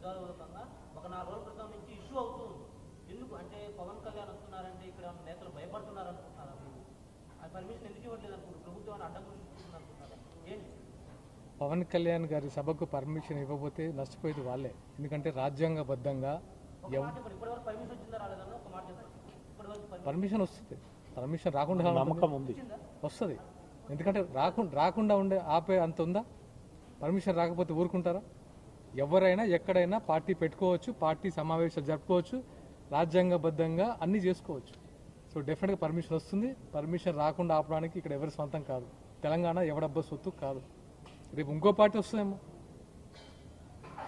ఉద్యోగంగా ఒక 4 రోజుల క్రితం నుంచి ఇష్యూ అవుతుంది. ఎందుకు అంటే పవన్ కళ్యాణ్ వస్తున్నారంటే ఇక్కడ నేతలు భయపడుతున్నారు అనుకుంటున్నారు. ఆ పర్మిషన్ ఎందుకు ఇవ్వట్లేదు అనుకుంటున్నారు? ప్రభుత్వాన్ని అడ్డం అనుకుంటున్నారు. ఏంటి పవన్ కళ్యాణ్ గారి సభకు పర్మిషన్ ఇవ్వకపోతే నష్టపోయేది వాళ్ళే. ఎందుకంటే రాజ్యాంగబద్ధంగా పర్మిషన్ వస్తుంది. పర్మిషన్ రాకుండా నమ్మకం ఉంది, వస్తుంది. ఎందుకంటే రాకుండా ఉండే ఆపే అంత ఉందా? పర్మిషన్ రాకపోతే ఊరుకుంటారా? ఎవరైనా ఎక్కడైనా పార్టీ పెట్టుకోవచ్చు, పార్టీ సమావేశాలు జరుపుకోవచ్చు, రాజ్యాంగబద్ధంగా అన్నీ చేసుకోవచ్చు. సో డెఫినెట్గా పర్మిషన్ వస్తుంది. పర్మిషన్ రాకుండా ఆపడానికి ఇక్కడ ఎవరి సొంతం కాదు. తెలంగాణ ఎవడబ్బా సొత్తు కాదు. రేపు ఇంకో పార్టీ వస్తుందేమో.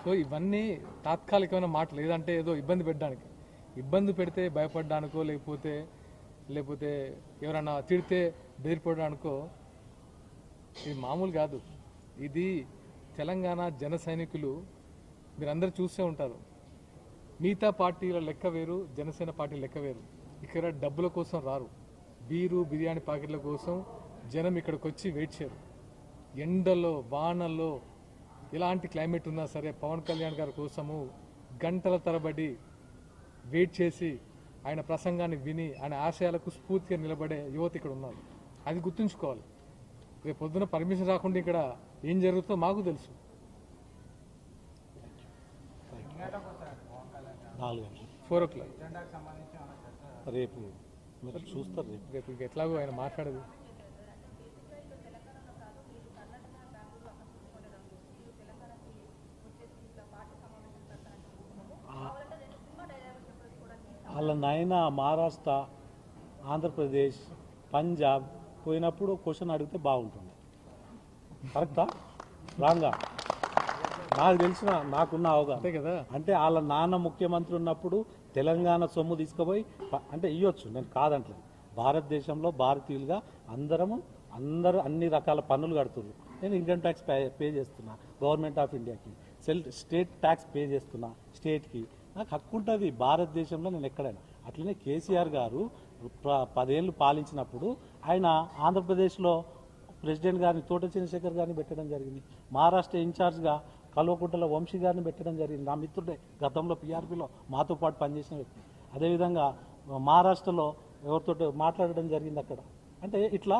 సో ఇవన్నీ తాత్కాలికమైన మాటలు. లేదంటే ఏదో ఇబ్బంది పెట్టడానికి, ఇబ్బంది పెడితే భయపడడానికో లేకపోతే ఎవరైనా తిడితే బెదిరిపోవడానికో ఇది మామూలు కాదు. ఇది తెలంగాణ జన సైనికులు మీరందరూ చూస్తూ ఉంటారు. మిగతా పార్టీల లెక్క వేరు, జనసేన పార్టీ లెక్క వేరు. ఇక్కడ డబ్బుల కోసం రారు, బీరు బిర్యానీ ప్యాకెట్ల కోసం జనం ఇక్కడికి వచ్చి వెయిట్ చేయరు. ఎండలో వానల్లో ఎలాంటి క్లైమేట్ ఉన్నా సరే పవన్ కళ్యాణ్ గారి కోసము గంటల తరబడి వెయిట్ చేసి ఆయన ప్రసంగాన్ని విని ఆయన ఆశయాలకు స్ఫూర్తిగా నిలబడే యువత ఇక్కడ ఉన్నారు. అది గుర్తుంచుకోవాలి. రేపు పొద్దున పర్మిషన్ రాకుండా ఇక్కడ ఏం జరుగుతుందో మాకు తెలుసు. 4 o'clock రేపు మీరు చూస్తారు. రేపు ఎట్లాగో ఆయన మాట్లాడదు. వాళ్ళ నాయన మహారాష్ట్ర, ఆంధ్రప్రదేశ్, పంజాబ్ పోయినప్పుడు క్వశ్చన్ అడిగితే బాగుంటుంది. కరెక్టా రాంగా? నాకు తెలిసిన నాకున్న అవగాహన కదా. అంటే వాళ్ళ నాన్న ముఖ్యమంత్రి ఉన్నప్పుడు తెలంగాణ సొమ్ము తీసుకుపోయి అంటే ఇవ్వచ్చు, నేను కాదంటలేదు. భారతదేశంలో భారతీయులుగా అందరూ అన్ని రకాల పన్నులు కడుతున్నారు. నేను ఇన్కమ్ ట్యాక్స్ పే చేస్తున్నా గవర్నమెంట్ ఆఫ్ ఇండియాకి, స్టేట్ ట్యాక్స్ పే చేస్తున్నా స్టేట్కి. నాకు హక్కు ఉంటుంది భారతదేశంలో నేను ఎక్కడైనా. అట్లనే కేసీఆర్ గారు 10 ఏళ్ళు పాలించినప్పుడు ఆయన ఆంధ్రప్రదేశ్లో ప్రెసిడెంట్ గారిని తోట చంద్రశేఖర్ గారిని పెట్టడం జరిగింది. మహారాష్ట్ర ఇన్ఛార్జ్గా కల్వకుంట్ల వంశీ గారిని పెట్టడం జరిగింది. నా మిత్రుడే, గతంలో పీఆర్పీలో మాతో పాటు పనిచేసిన వ్యక్తి. అదేవిధంగా మహారాష్ట్రలో ఎవరితో మాట్లాడడం జరిగింది అక్కడ. అంటే ఇట్లా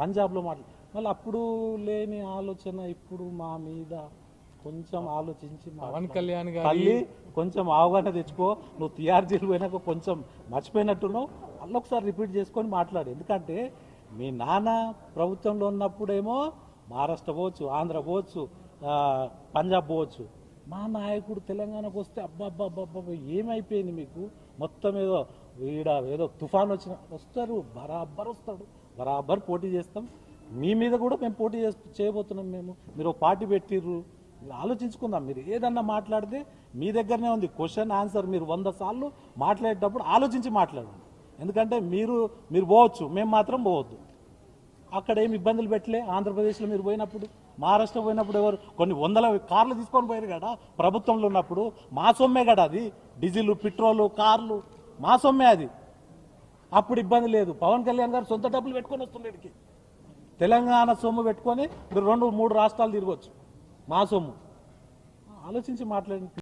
పంజాబ్లో మళ్ళీ అప్పుడు లేని ఆలోచన ఇప్పుడు మా మీద కొంచెం ఆలోచించి పవన్ కళ్యాణ్ తల్లి కొంచెం అవగాహన తెచ్చుకో. నువ్వు టీఆర్జీలు పోయినాక కొంచెం మర్చిపోయినట్టున్నావు, మళ్ళీ ఒకసారి రిపీట్ చేసుకొని మాట్లాడు. ఎందుకంటే మీ నాన్న ప్రభుత్వంలో ఉన్నప్పుడేమో మహారాష్ట్ర పోవచ్చు, ఆంధ్ర పోవచ్చు, పంజాబ్ పోవచ్చు. మా నాయకుడు తెలంగాణకు వస్తే అబ్బాబ్బాబ్బా ఏమైపోయింది మీకు మొత్తం? ఏదో తుఫాన్ వస్తారు, బరాబర్ వస్తాడు, బరాబర్ పోటీ చేస్తాం. మీ మీద కూడా మేము పోటీ చేయబోతున్నాం. మీరు పార్టీ పెట్టిర్రు, ఆలోచించుకుందాం. మీరు ఏదన్నా మాట్లాడితే మీ దగ్గరనే ఉంది క్వశ్చన్ ఆన్సర్. మీరు 100 సార్లు మాట్లాడేటప్పుడు ఆలోచించి మాట్లాడండి. ఎందుకంటే మీరు పోవచ్చు, మేము మాత్రం పోవద్దు. అక్కడ ఏమి ఇబ్బందులు పెట్టలే. ఆంధ్రప్రదేశ్లో మీరు పోయినప్పుడు, మహారాష్ట్ర పోయినప్పుడు ఎవరు కొన్ని 100 కార్లు తీసుకొని పోయారు కదా ప్రభుత్వంలో ఉన్నప్పుడు. మా సొమ్మే కదా అది, డీజిల్ పెట్రోలు కార్లు మా సొమ్మే అది. అప్పుడు ఇబ్బంది లేదు. పవన్ కళ్యాణ్ గారు సొంత డబ్బులు పెట్టుకొని వస్తుండేడికి. తెలంగాణ సొమ్ము పెట్టుకొని మీరు 2-3 రాష్ట్రాలు తిరగవచ్చు. మా సొమ్ము ఆలోచించి మాట్లాడండి.